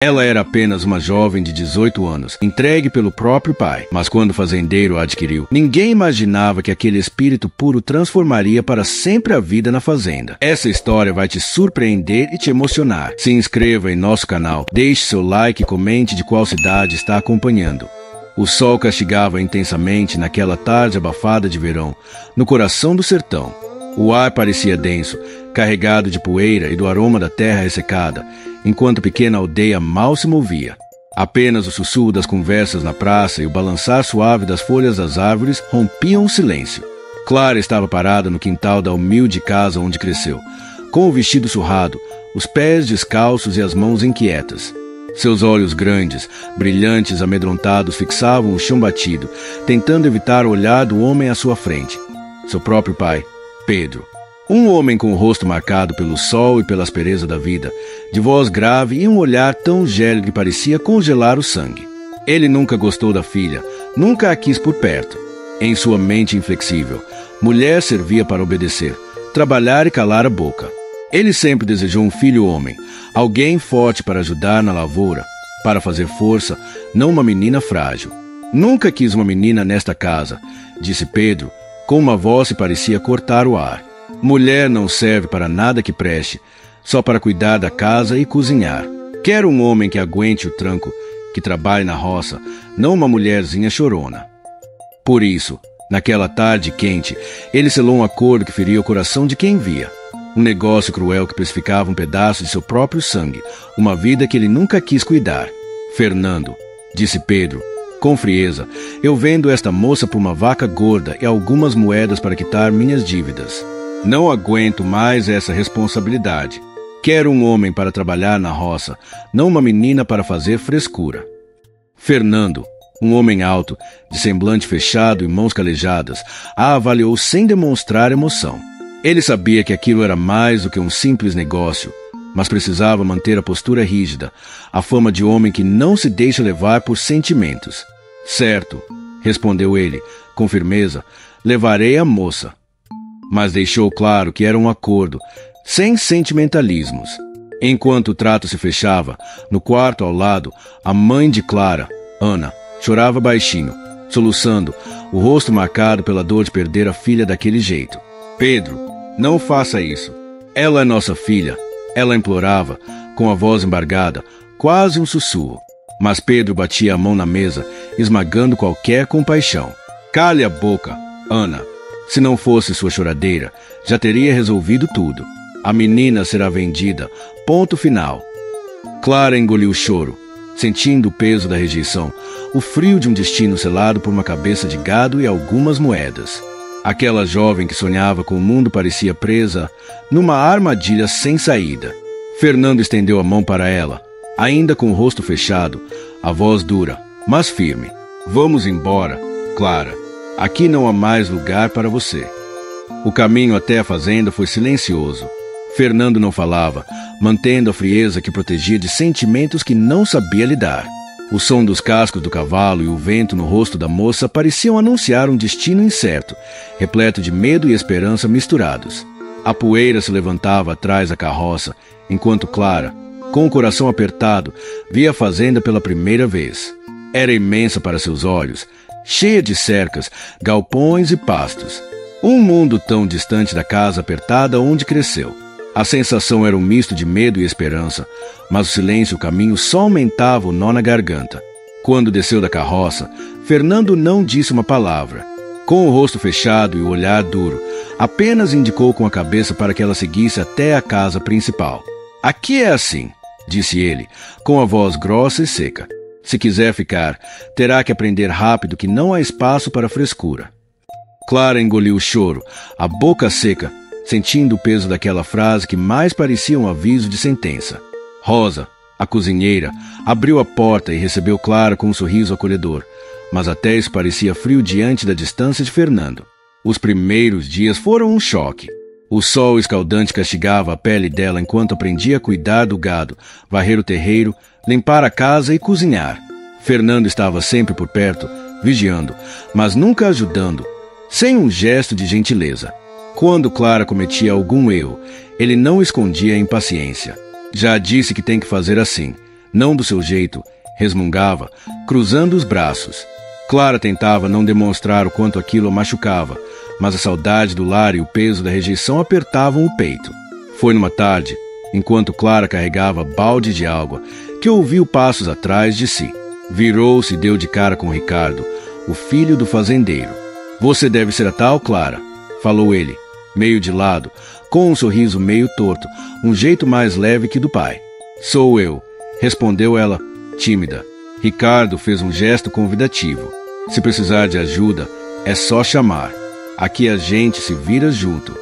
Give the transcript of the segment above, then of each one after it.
Ela era apenas uma jovem de 18 anos, entregue pelo próprio pai, mas quando o fazendeiro a adquiriu, ninguém imaginava que aquele espírito puro transformaria para sempre a vida na fazenda. Essa história vai te surpreender e te emocionar. Se inscreva em nosso canal, deixe seu like e comente de qual cidade está acompanhando. O sol castigava intensamente naquela tarde abafada de verão, no coração do sertão. O ar parecia denso, carregado de poeira e do aroma da terra ressecada, enquanto a pequena aldeia mal se movia. Apenas o sussurro das conversas na praça e o balançar suave das folhas das árvores rompiam o silêncio. Clara estava parada no quintal da humilde casa onde cresceu, com o vestido surrado, os pés descalços e as mãos inquietas. Seus olhos grandes, brilhantes, amedrontados, fixavam o chão batido, tentando evitar o olhar do homem à sua frente. Seu próprio pai, Pedro. Um homem com o rosto marcado pelo sol e pela aspereza da vida, de voz grave e um olhar tão gélido que parecia congelar o sangue. Ele nunca gostou da filha, nunca a quis por perto. Em sua mente inflexível, mulher servia para obedecer, trabalhar e calar a boca. Ele sempre desejou um filho homem, alguém forte para ajudar na lavoura, para fazer força, não uma menina frágil. Nunca quis uma menina nesta casa, disse Pedro, com uma voz que parecia cortar o ar. Mulher não serve para nada que preste, só para cuidar da casa e cozinhar. Quero um homem que aguente o tranco, que trabalhe na roça, não uma mulherzinha chorona. Por isso, naquela tarde quente, ele selou um acordo que feria o coração de quem via. Um negócio cruel que precificava um pedaço de seu próprio sangue, uma vida que ele nunca quis cuidar. Fernando, disse Pedro, com frieza, eu vendo esta moça por uma vaca gorda e algumas moedas para quitar minhas dívidas. Não aguento mais essa responsabilidade. Quero um homem para trabalhar na roça, não uma menina para fazer frescura. Fernando, um homem alto, de semblante fechado e mãos calejadas, a avaliou sem demonstrar emoção. Ele sabia que aquilo era mais do que um simples negócio, mas precisava manter a postura rígida, a fama de homem que não se deixa levar por sentimentos. Certo, respondeu ele, com firmeza, levarei a moça. Mas deixou claro que era um acordo, sem sentimentalismos. Enquanto o trato se fechava, no quarto ao lado, a mãe de Clara, Ana, chorava baixinho, soluçando, o rosto marcado pela dor de perder a filha daquele jeito. Pedro, não faça isso. Ela é nossa filha, ela implorava, com a voz embargada, quase um sussurro. Mas Pedro batia a mão na mesa, esmagando qualquer compaixão. Cale a boca, Ana. Se não fosse sua choradeira, já teria resolvido tudo. A menina será vendida, ponto final. Clara engoliu o choro, sentindo o peso da rejeição, o frio de um destino selado por uma cabeça de gado e algumas moedas. Aquela jovem que sonhava com o mundo parecia presa numa armadilha sem saída. Fernando estendeu a mão para ela, ainda com o rosto fechado, a voz dura, mas firme. Vamos embora, Clara. Aqui não há mais lugar para você. O caminho até a fazenda foi silencioso. Fernando não falava, mantendo a frieza que protegia de sentimentos que não sabia lidar. O som dos cascos do cavalo e o vento no rosto da moça pareciam anunciar um destino incerto, repleto de medo e esperança misturados. A poeira se levantava atrás da carroça, enquanto Clara, com o coração apertado, via a fazenda pela primeira vez. Era imensa para seus olhos, cheia de cercas, galpões e pastos. Um mundo tão distante da casa apertada onde cresceu. A sensação era um misto de medo e esperança, mas o silêncio e o caminho só aumentava o nó na garganta. Quando desceu da carroça, Fernando não disse uma palavra. Com o rosto fechado e o olhar duro, apenas indicou com a cabeça para que ela seguisse até a casa principal. Aqui é assim, disse ele, com a voz grossa e seca. Se quiser ficar, terá que aprender rápido que não há espaço para frescura. Clara engoliu o choro, a boca seca, sentindo o peso daquela frase que mais parecia um aviso de sentença. Rosa, a cozinheira, abriu a porta e recebeu Clara com um sorriso acolhedor, mas até isso parecia frio diante da distância de Fernando. Os primeiros dias foram um choque. O sol escaldante castigava a pele dela enquanto aprendia a cuidar do gado, varrer o terreiro, limpar a casa e cozinhar. Fernando estava sempre por perto, vigiando, mas nunca ajudando, sem um gesto de gentileza. Quando Clara cometia algum erro, ele não escondia a impaciência. Já disse que tem que fazer assim. não do seu jeito, resmungava, cruzando os braços. Clara tentava não demonstrar o quanto aquilo a machucava, mas a saudade do lar e o peso da rejeição apertavam o peito. Foi numa tarde, enquanto Clara carregava balde de água, que ouviu passos atrás de si. Virou-se e deu de cara com Ricardo, o filho do fazendeiro. "Você deve ser a tal Clara", falou ele, meio de lado, com um sorriso meio torto, um jeito mais leve que do pai. "Sou eu", respondeu ela, tímida. Ricardo fez um gesto convidativo. "Se precisar de ajuda, é só chamar. Aqui a gente se vira junto."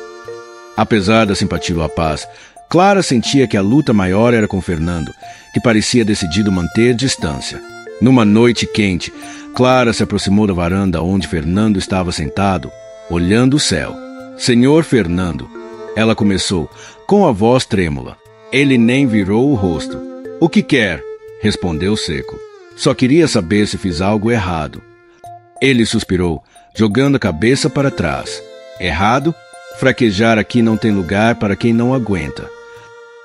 Apesar da simpatia do rapaz, Clara sentia que a luta maior era com Fernando, que parecia decidido manter distância. Numa noite quente, Clara se aproximou da varanda onde Fernando estava sentado, olhando o céu. "Senhor Fernando", ela começou, com a voz trêmula. Ele nem virou o rosto. "O que quer?", respondeu seco. "Só queria saber se fiz algo errado." Ele suspirou, jogando a cabeça para trás. "Errado? Fraquejar aqui não tem lugar para quem não aguenta."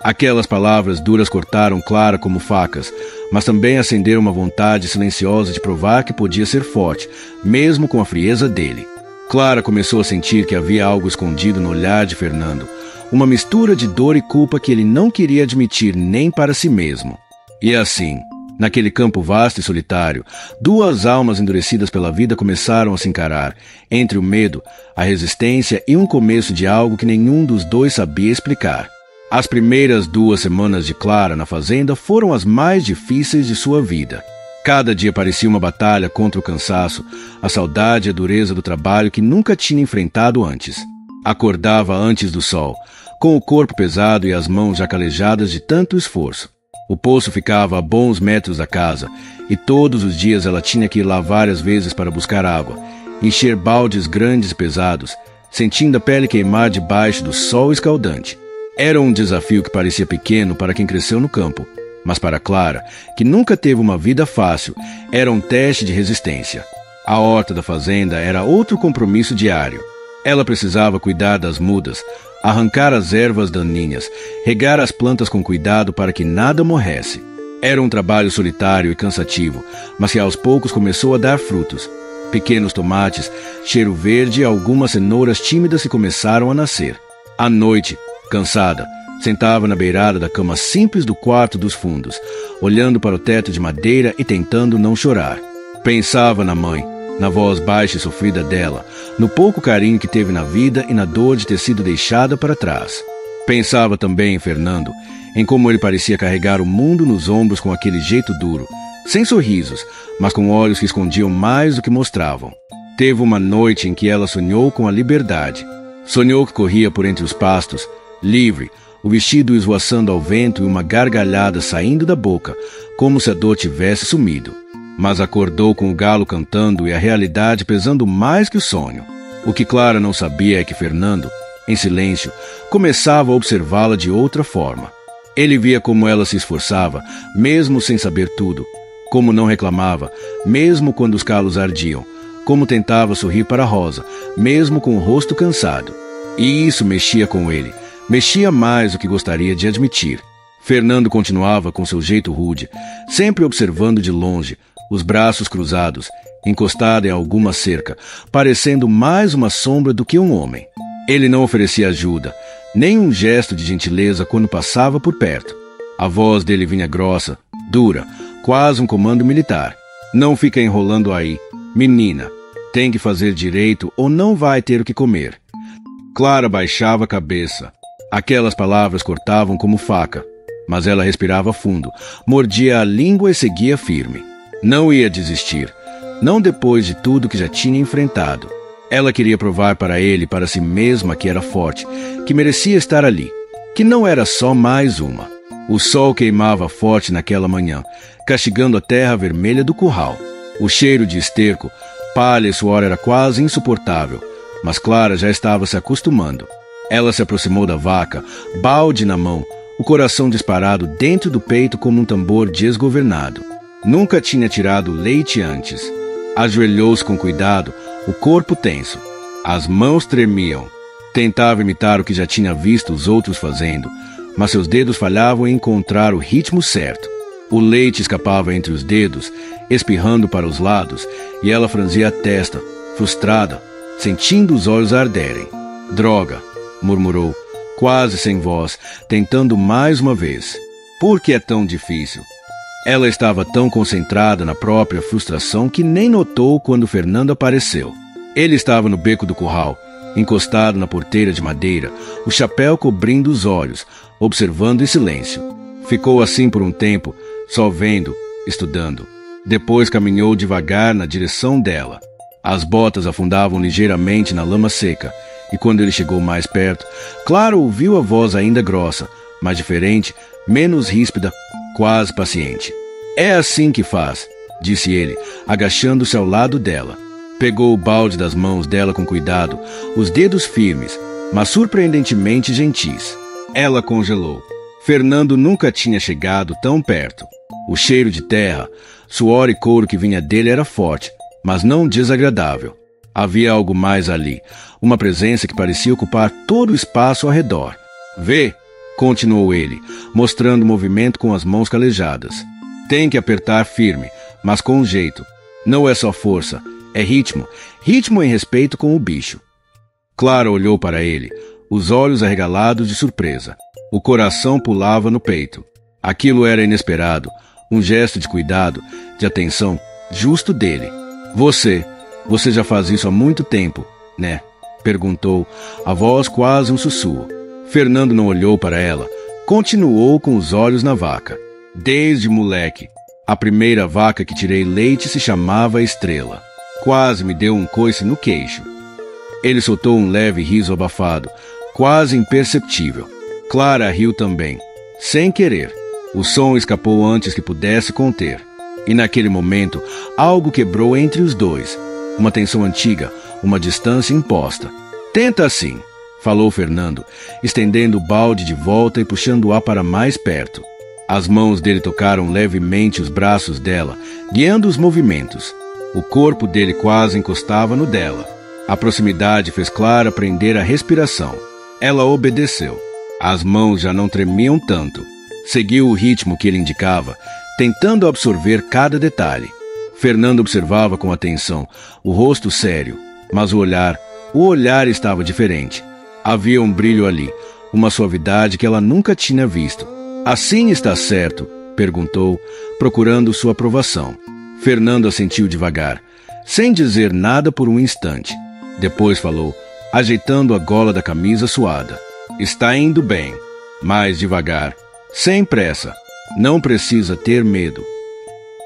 Aquelas palavras duras cortaram Clara como facas, mas também acenderam uma vontade silenciosa de provar que podia ser forte, mesmo com a frieza dele. Clara começou a sentir que havia algo escondido no olhar de Fernando, uma mistura de dor e culpa que ele não queria admitir nem para si mesmo. E assim, naquele campo vasto e solitário, duas almas endurecidas pela vida começaram a se encarar, entre o medo, a resistência e um começo de algo que nenhum dos dois sabia explicar. As primeiras 2 semanas de Clara na fazenda foram as mais difíceis de sua vida. Cada dia parecia uma batalha contra o cansaço, a saudade e a dureza do trabalho que nunca tinha enfrentado antes. Acordava antes do sol, com o corpo pesado e as mãos já calejadas de tanto esforço. O poço ficava a bons metros da casa, e todos os dias ela tinha que ir lá várias vezes para buscar água, encher baldes grandes e pesados, sentindo a pele queimar debaixo do sol escaldante. Era um desafio que parecia pequeno para quem cresceu no campo, mas para Clara, que nunca teve uma vida fácil, era um teste de resistência. A horta da fazenda era outro compromisso diário. Ela precisava cuidar das mudas, arrancar as ervas daninhas, regar as plantas com cuidado para que nada morresse. Era um trabalho solitário e cansativo, mas que aos poucos começou a dar frutos. Pequenos tomates, cheiro verde e algumas cenouras tímidas que começaram a nascer. À noite, cansada, sentava na beirada da cama simples do quarto dos fundos, olhando para o teto de madeira e tentando não chorar. Pensava na mãe, na voz baixa e sofrida dela, no pouco carinho que teve na vida e na dor de ter sido deixada para trás. Pensava também em Fernando, em como ele parecia carregar o mundo nos ombros com aquele jeito duro, sem sorrisos, mas com olhos que escondiam mais do que mostravam. Teve uma noite em que ela sonhou com a liberdade. Sonhou que corria por entre os pastos, livre, o vestido esvoaçando ao vento e uma gargalhada saindo da boca, como se a dor tivesse sumido. Mas acordou com o galo cantando e a realidade pesando mais que o sonho. O que Clara não sabia é que Fernando, em silêncio, começava a observá-la de outra forma. Ele via como ela se esforçava, mesmo sem saber tudo, como não reclamava, mesmo quando os calos ardiam, como tentava sorrir para Rosa, mesmo com o rosto cansado. E isso mexia com ele, mexia mais do que gostaria de admitir. Fernando continuava com seu jeito rude, sempre observando de longe, os braços cruzados, encostado em alguma cerca, parecendo mais uma sombra do que um homem. Ele não oferecia ajuda, nem um gesto de gentileza quando passava por perto. A voz dele vinha grossa, dura, quase um comando militar. "Não fica enrolando aí, menina. Tem que fazer direito ou não vai ter o que comer." Clara baixava a cabeça. Aquelas palavras cortavam como faca, mas ela respirava fundo, mordia a língua e seguia firme. Não ia desistir, não depois de tudo que já tinha enfrentado. Ela queria provar para ele e para si mesma que era forte, que merecia estar ali, que não era só mais uma. O sol queimava forte naquela manhã, castigando a terra vermelha do curral. O cheiro de esterco, palha e suor era quase insuportável, mas Clara já estava se acostumando. Ela se aproximou da vaca, balde na mão, o coração disparado dentro do peito como um tambor desgovernado. Nunca tinha tirado leite antes. Ajoelhou-se com cuidado, o corpo tenso. As mãos tremiam. Tentava imitar o que já tinha visto os outros fazendo, mas seus dedos falhavam em encontrar o ritmo certo. O leite escapava entre os dedos, espirrando para os lados, e ela franzia a testa, frustrada, sentindo os olhos arderem. Droga, murmurou, quase sem voz, tentando mais uma vez. Por que é tão difícil? Ela estava tão concentrada na própria frustração que nem notou quando Fernando apareceu. Ele estava no beco do curral, encostado na porteira de madeira, o chapéu cobrindo os olhos, observando em silêncio. Ficou assim por um tempo, só vendo, estudando. Depois caminhou devagar na direção dela. As botas afundavam ligeiramente na lama seca, e quando ele chegou mais perto, Clara ouviu a voz ainda grossa, mas diferente, menos ríspida, quase paciente. É assim que faz, disse ele, agachando-se ao lado dela. Pegou o balde das mãos dela com cuidado, os dedos firmes, mas surpreendentemente gentis. Ela congelou. Fernando nunca tinha chegado tão perto. O cheiro de terra, suor e couro que vinha dele era forte, mas não desagradável. Havia algo mais ali, uma presença que parecia ocupar todo o espaço ao redor. Vê, continuou ele, mostrando o movimento com as mãos calejadas. Tem que apertar firme, mas com jeito. Não é só força, é ritmo. Ritmo em respeito com o bicho. Clara olhou para ele, os olhos arregalados de surpresa. O coração pulava no peito. Aquilo era inesperado, um gesto de cuidado, de atenção, justo dele. Você já faz isso há muito tempo, né? Perguntou, a voz quase um sussurro. Fernando não olhou para ela, continuou com os olhos na vaca. Desde moleque. A primeira vaca que tirei leite se chamava Estrela. Quase me deu um coice no queixo. Ele soltou um leve riso abafado, quase imperceptível. Clara riu também, sem querer. O som escapou antes que pudesse conter. E naquele momento, algo quebrou entre os dois. Uma tensão antiga, uma distância imposta. Tenta assim, falou Fernando, estendendo o balde de volta e puxando-a para mais perto. As mãos dele tocaram levemente os braços dela, guiando os movimentos. O corpo dele quase encostava no dela. A proximidade fez Clara prender a respiração. Ela obedeceu. As mãos já não tremiam tanto. Seguiu o ritmo que ele indicava, tentando absorver cada detalhe. Fernando observava com atenção, o rosto sério, mas o olhar estava diferente. Havia um brilho ali, uma suavidade que ela nunca tinha visto. Assim está certo? Perguntou, procurando sua aprovação. Fernando assentiu devagar, sem dizer nada por um instante. Depois falou, ajeitando a gola da camisa suada. Está indo bem, mais devagar, sem pressa. Não precisa ter medo.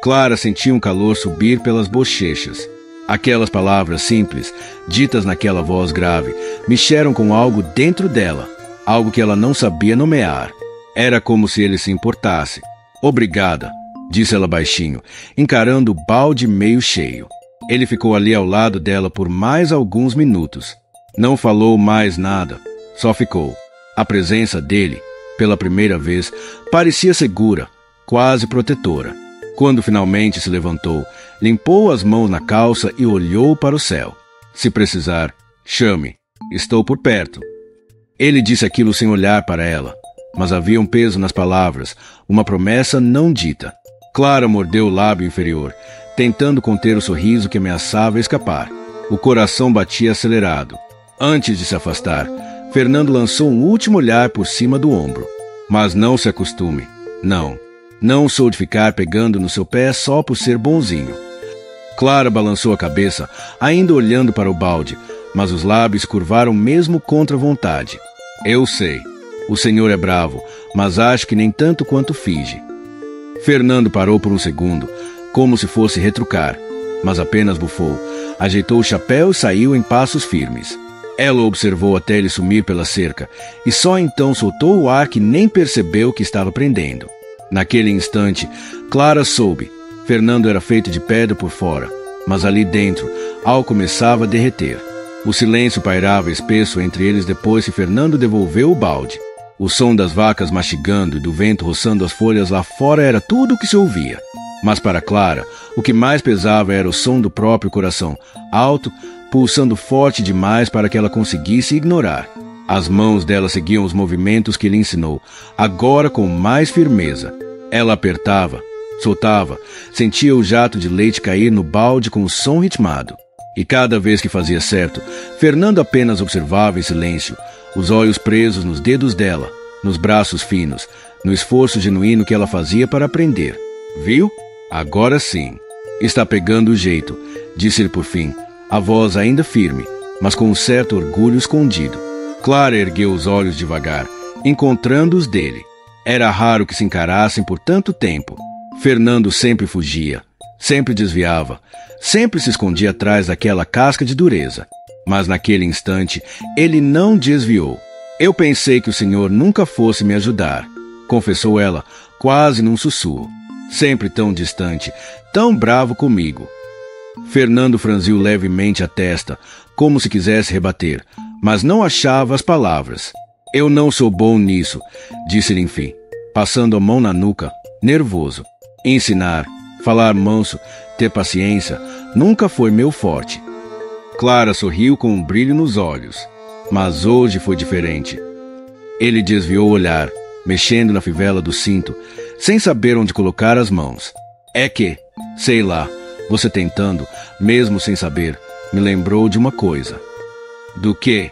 Clara sentiu um calor subir pelas bochechas. Aquelas palavras simples, ditas naquela voz grave, mexeram com algo dentro dela, algo que ela não sabia nomear. Era como se ele se importasse. Obrigada, disse ela baixinho, encarando o balde meio cheio. Ele ficou ali ao lado dela por mais alguns minutos. Não falou mais nada, só ficou. A presença dele, pela primeira vez, parecia segura, quase protetora. Quando finalmente se levantou, limpou as mãos na calça e olhou para o céu. Se precisar, chame. Estou por perto. Ele disse aquilo sem olhar para ela, mas havia um peso nas palavras, uma promessa não dita. Clara mordeu o lábio inferior, tentando conter o sorriso que ameaçava escapar. O coração batia acelerado. Antes de se afastar, Fernando lançou um último olhar por cima do ombro. Mas não se acostume. Não sou de ficar pegando no seu pé só por ser bonzinho. Clara balançou a cabeça, ainda olhando para o balde, mas os lábios curvaram mesmo contra a vontade. Eu sei. O senhor é bravo, mas acho que nem tanto quanto finge. Fernando parou por um segundo, como se fosse retrucar, mas apenas bufou, ajeitou o chapéu e saiu em passos firmes. Ela o observou até ele sumir pela cerca, e só então soltou o ar que nem percebeu que estava prendendo. Naquele instante, Clara soube. Fernando era feito de pedra por fora, mas ali dentro, algo começava a derreter. O silêncio pairava espesso entre eles depois que Fernando devolveu o balde. O som das vacas mastigando e do vento roçando as folhas lá fora era tudo o que se ouvia. Mas para Clara, o que mais pesava era o som do próprio coração, alto, pulsando forte demais para que ela conseguisse ignorar. As mãos dela seguiam os movimentos que ele ensinou, agora com mais firmeza. Ela apertava, Soltava, sentia o jato de leite cair no balde com o som ritmado. E cada vez que fazia certo, Fernando apenas observava em silêncio, os olhos presos nos dedos dela, nos braços finos, no esforço genuíno que ela fazia para aprender. Viu? Agora sim. Está pegando o jeito, disse-lhe por fim, a voz ainda firme, mas com um certo orgulho escondido. Clara ergueu os olhos devagar, encontrando os dele. Era raro que se encarassem por tanto tempo. Fernando sempre fugia, sempre desviava, sempre se escondia atrás daquela casca de dureza. Mas naquele instante, ele não desviou. Eu pensei que o senhor nunca fosse me ajudar, confessou ela, quase num sussurro. Sempre tão distante, tão bravo comigo. Fernando franziu levemente a testa, como se quisesse rebater, mas não achava as palavras. Eu não sou bom nisso, disse-lhe enfim, passando a mão na nuca, nervoso. Ensinar, falar manso, ter paciência, nunca foi meu forte. Clara sorriu com um brilho nos olhos, mas hoje foi diferente. Ele desviou o olhar, mexendo na fivela do cinto, sem saber onde colocar as mãos. É que, sei lá, você tentando, mesmo sem saber, me lembrou de uma coisa. Do quê?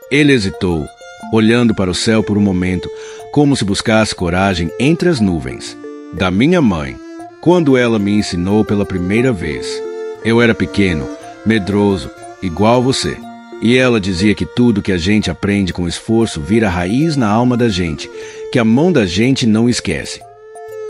Ele hesitou, olhando para o céu por um momento, como se buscasse coragem entre as nuvens. Da minha mãe, quando ela me ensinou pela primeira vez. Eu era pequeno, medroso, igual você. E ela dizia que tudo que a gente aprende com esforço vira raiz na alma da gente, que a mão da gente não esquece.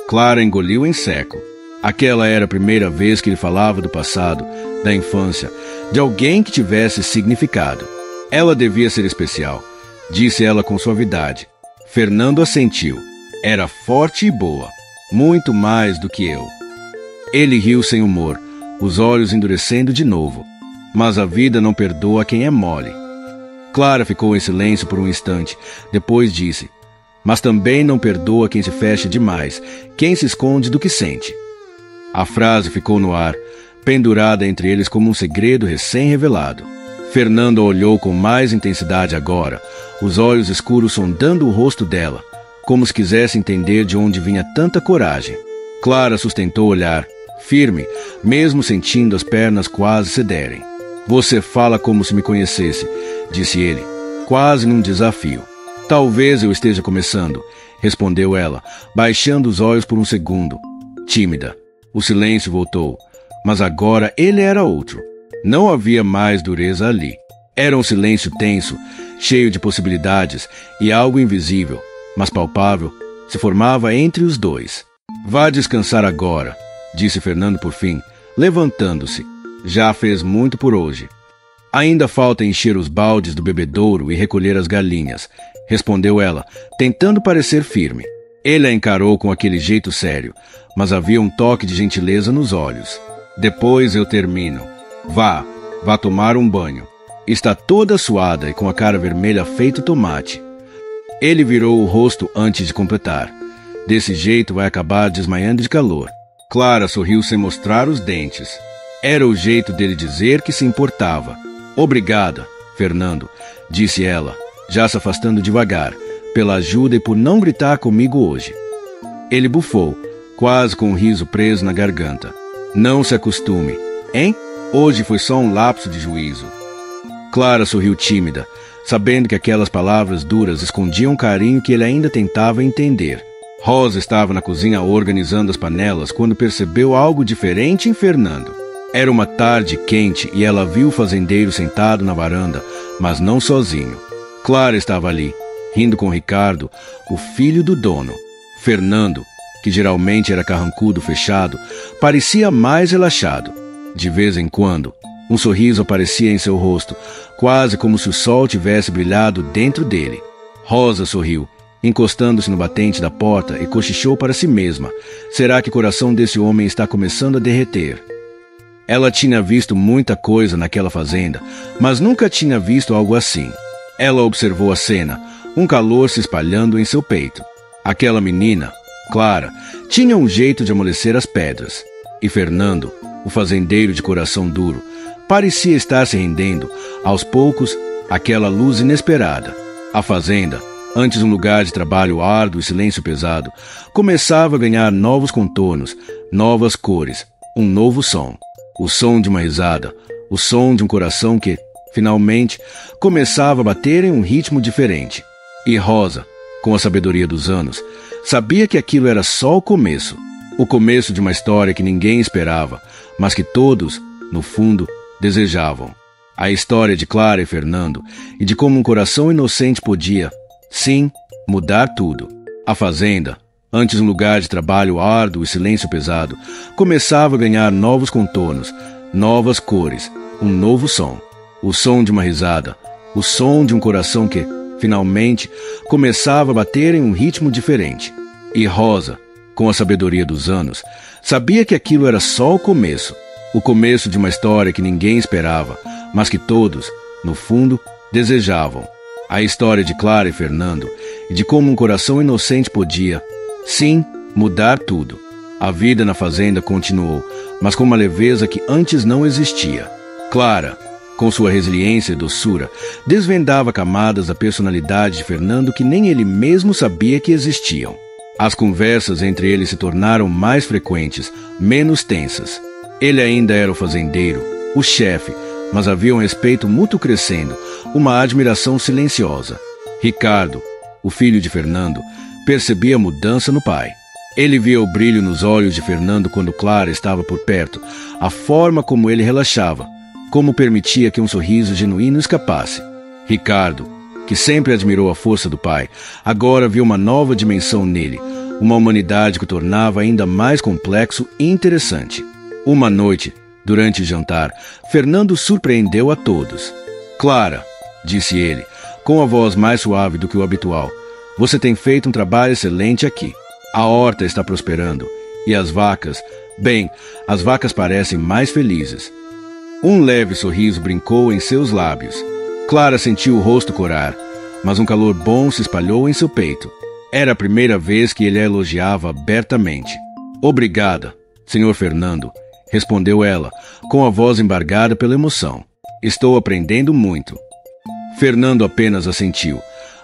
Clara engoliu em seco. Aquela era a primeira vez que ele falava do passado, da infância, de alguém que tivesse significado. Ela devia ser especial, disse ela com suavidade. Fernando assentiu. Era forte e boa, muito mais do que eu. Ele riu sem humor, os olhos endurecendo de novo. Mas a vida não perdoa quem é mole. Clara ficou em silêncio por um instante, depois disse: mas também não perdoa quem se fecha demais, quem se esconde do que sente. A frase ficou no ar, pendurada entre eles como um segredo recém-revelado. Fernando a olhou com mais intensidade agora, os olhos escuros sondando o rosto dela, como se quisesse entender de onde vinha tanta coragem. Clara sustentou o olhar, firme, mesmo sentindo as pernas quase cederem. Você fala como se me conhecesse, disse ele, quase num desafio. Talvez eu esteja começando, respondeu ela, baixando os olhos por um segundo, tímida. O silêncio voltou, mas agora ele era outro. Não havia mais dureza ali. Era um silêncio tenso, cheio de possibilidades, e algo invisível, mas palpável, se formava entre os dois. Vá descansar agora, disse Fernando por fim, levantando-se. Já fez muito por hoje. Ainda falta encher os baldes do bebedouro e recolher as galinhas, respondeu ela, tentando parecer firme. Ele a encarou com aquele jeito sério, mas havia um toque de gentileza nos olhos. Depois eu termino. Vá tomar um banho. Está toda suada e com a cara vermelha feito tomate. Ele virou o rosto antes de completar. Desse jeito vai acabar desmaiando de calor. Clara sorriu sem mostrar os dentes. Era o jeito dele dizer que se importava. Obrigada, Fernando, disse ela, já se afastando devagar, pela ajuda e por não gritar comigo hoje. Ele bufou, quase com um riso preso na garganta. Não se acostume, hein? Hoje foi só um lapso de juízo. Clara sorriu tímida, sabendo que aquelas palavras duras escondiam um carinho que ele ainda tentava entender. Rosa estava na cozinha organizando as panelas quando percebeu algo diferente em Fernando. Era uma tarde quente e ela viu o fazendeiro sentado na varanda, mas não sozinho. Clara estava ali, rindo com Ricardo, o filho do dono. Fernando, que geralmente era carrancudo fechado, parecia mais relaxado. De vez em quando, um sorriso aparecia em seu rosto, quase como se o sol tivesse brilhado dentro dele. Rosa sorriu, encostando-se no batente da porta e cochichou para si mesma. Será que o coração desse homem está começando a derreter? Ela tinha visto muita coisa naquela fazenda, mas nunca tinha visto algo assim. Ela observou a cena, um calor se espalhando em seu peito. Aquela menina, Clara, tinha um jeito de amolecer as pedras. E Fernando, o fazendeiro de coração duro, parecia estar se rendendo, aos poucos, àquela luz inesperada. A fazenda, antes um lugar de trabalho árduo e silêncio pesado, começava a ganhar novos contornos, novas cores, um novo som. O som de uma risada, o som de um coração que, finalmente, começava a bater em um ritmo diferente. E Rosa, com a sabedoria dos anos, sabia que aquilo era só o começo de uma história que ninguém esperava, mas que todos, no fundo, desejavam. A história de Clara e Fernando e de como um coração inocente podia, sim, mudar tudo. A fazenda, antes um lugar de trabalho árduo e silêncio pesado, começava a ganhar novos contornos, novas cores, um novo som. O som de uma risada, o som de um coração que, finalmente, começava a bater em um ritmo diferente. E Rosa, com a sabedoria dos anos, sabia que aquilo era só o começo de uma história que ninguém esperava, mas que todos, no fundo, desejavam. A história de Clara e Fernando e de como um coração inocente podia, sim, mudar tudo. A vida na fazenda continuou, mas com uma leveza que antes não existia. Clara, com sua resiliência e doçura, desvendava camadas da personalidade de Fernando que nem ele mesmo sabia que existiam. As conversas entre eles se tornaram mais frequentes, menos tensas. Ele ainda era o fazendeiro, o chefe, mas havia um respeito mútuo crescendo, uma admiração silenciosa. Ricardo, o filho de Fernando, percebia a mudança no pai. Ele via o brilho nos olhos de Fernando quando Clara estava por perto, a forma como ele relaxava, como permitia que um sorriso genuíno escapasse. Ricardo, que sempre admirou a força do pai, agora viu uma nova dimensão nele, uma humanidade que o tornava ainda mais complexo e interessante. Uma noite, durante o jantar, Fernando surpreendeu a todos. "Clara", disse ele, com a voz mais suave do que o habitual, "você tem feito um trabalho excelente aqui. A horta está prosperando, e as vacas, bem, as vacas parecem mais felizes." Um leve sorriso brincou em seus lábios. Clara sentiu o rosto corar, mas um calor bom se espalhou em seu peito. Era a primeira vez que ele a elogiava abertamente. "Obrigada, senhor Fernando", respondeu ela, com a voz embargada pela emoção. "Estou aprendendo muito." Fernando apenas assentiu,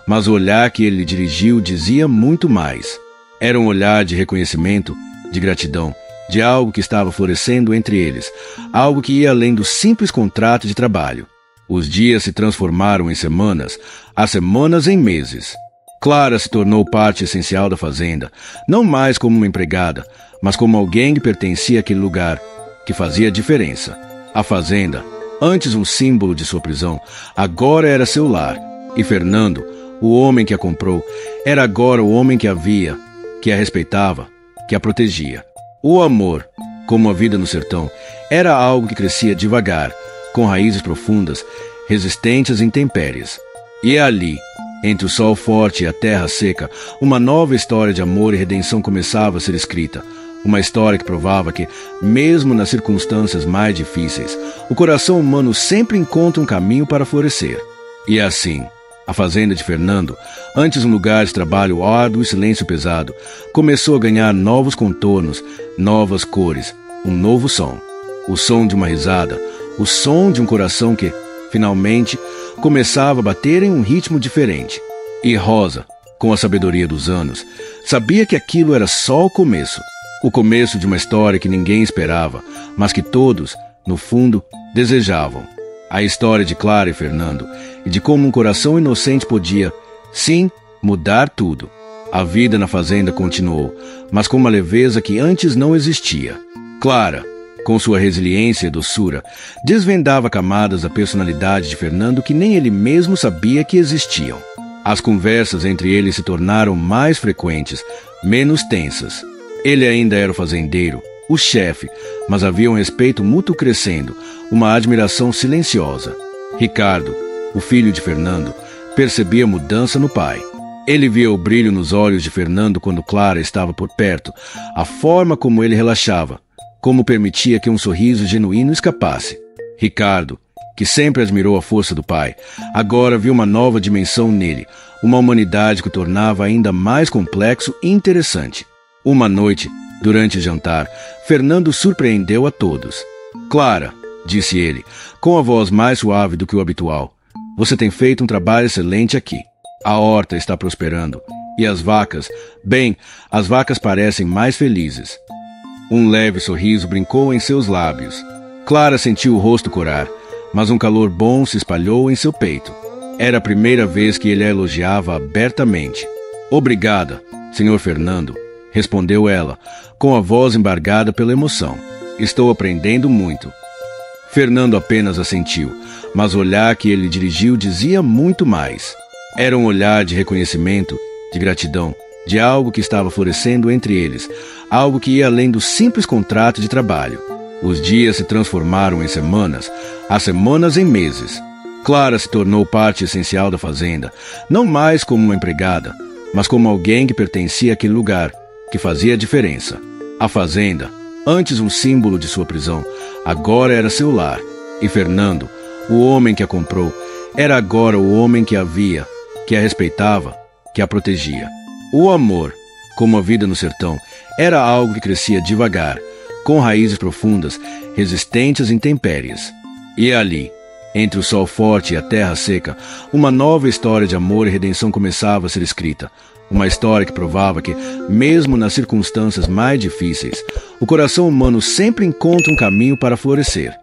mas o olhar que ele lhe dirigiu dizia muito mais. Era um olhar de reconhecimento, de gratidão, de algo que estava florescendo entre eles, algo que ia além do simples contrato de trabalho. Os dias se transformaram em semanas, as semanas em meses. Clara se tornou parte essencial da fazenda, não mais como uma empregada, mas como alguém que pertencia àquele lugar, que fazia diferença. A fazenda, antes um símbolo de sua prisão, agora era seu lar. E Fernando, o homem que a comprou, era agora o homem que a via, que a respeitava, que a protegia. O amor, como a vida no sertão, era algo que crescia devagar, com raízes profundas, resistentes a intempéries. E ali, entre o sol forte e a terra seca, uma nova história de amor e redenção começava a ser escrita. Uma história que provava que, mesmo nas circunstâncias mais difíceis, o coração humano sempre encontra um caminho para florescer. E assim, a fazenda de Fernando, antes um lugar de trabalho árduo e silêncio pesado, começou a ganhar novos contornos, novas cores, um novo som. O som de uma risada, o som de um coração que, finalmente, começava a bater em um ritmo diferente. E Rosa, com a sabedoria dos anos, sabia que aquilo era só o começo de uma história que ninguém esperava, mas que todos, no fundo, desejavam. A história de Clara e Fernando e de como um coração inocente podia, sim, mudar tudo. A vida na fazenda continuou, mas com uma leveza que antes não existia. Clara, com sua resiliência e doçura, desvendava camadas da personalidade de Fernando que nem ele mesmo sabia que existiam. As conversas entre eles se tornaram mais frequentes, menos tensas. Ele ainda era o fazendeiro, o chefe, mas havia um respeito mútuo crescendo, uma admiração silenciosa. Ricardo, o filho de Fernando, percebia a mudança no pai. Ele via o brilho nos olhos de Fernando quando Clara estava por perto, a forma como ele relaxava, como permitia que um sorriso genuíno escapasse. Ricardo, que sempre admirou a força do pai, agora viu uma nova dimensão nele, uma humanidade que o tornava ainda mais complexo e interessante. Uma noite, durante o jantar, Fernando surpreendeu a todos. "Clara", disse ele, com a voz mais suave do que o habitual, "você tem feito um trabalho excelente aqui. A horta está prosperando. E as vacas? Bem, as vacas parecem mais felizes. Um leve sorriso brincou em seus lábios. Clara sentiu o rosto corar, mas um calor bom se espalhou em seu peito. Era a primeira vez que ele a elogiava abertamente. Obrigada, Sr. Fernando, respondeu ela, com a voz embargada pela emoção. Estou aprendendo muito. Fernando apenas assentiu, mas o olhar que ele dirigiu dizia muito mais. Era um olhar de reconhecimento, de gratidão, de algo que estava florescendo entre eles, algo que ia além do simples contrato de trabalho. Os dias se transformaram em semanas, as semanas em meses. Clara se tornou parte essencial da fazenda, não mais como uma empregada, mas como alguém que pertencia àquele lugar, que fazia a diferença. A fazenda, antes um símbolo de sua prisão, agora era seu lar. E Fernando, o homem que a comprou, era agora o homem que a via, que a respeitava, que a protegia. O amor, como a vida no sertão, era algo que crescia devagar, com raízes profundas, resistentes às intempéries. E ali, entre o sol forte e a terra seca, uma nova história de amor e redenção começava a ser escrita. Uma história que provava que, mesmo nas circunstâncias mais difíceis, o coração humano sempre encontra um caminho para florescer.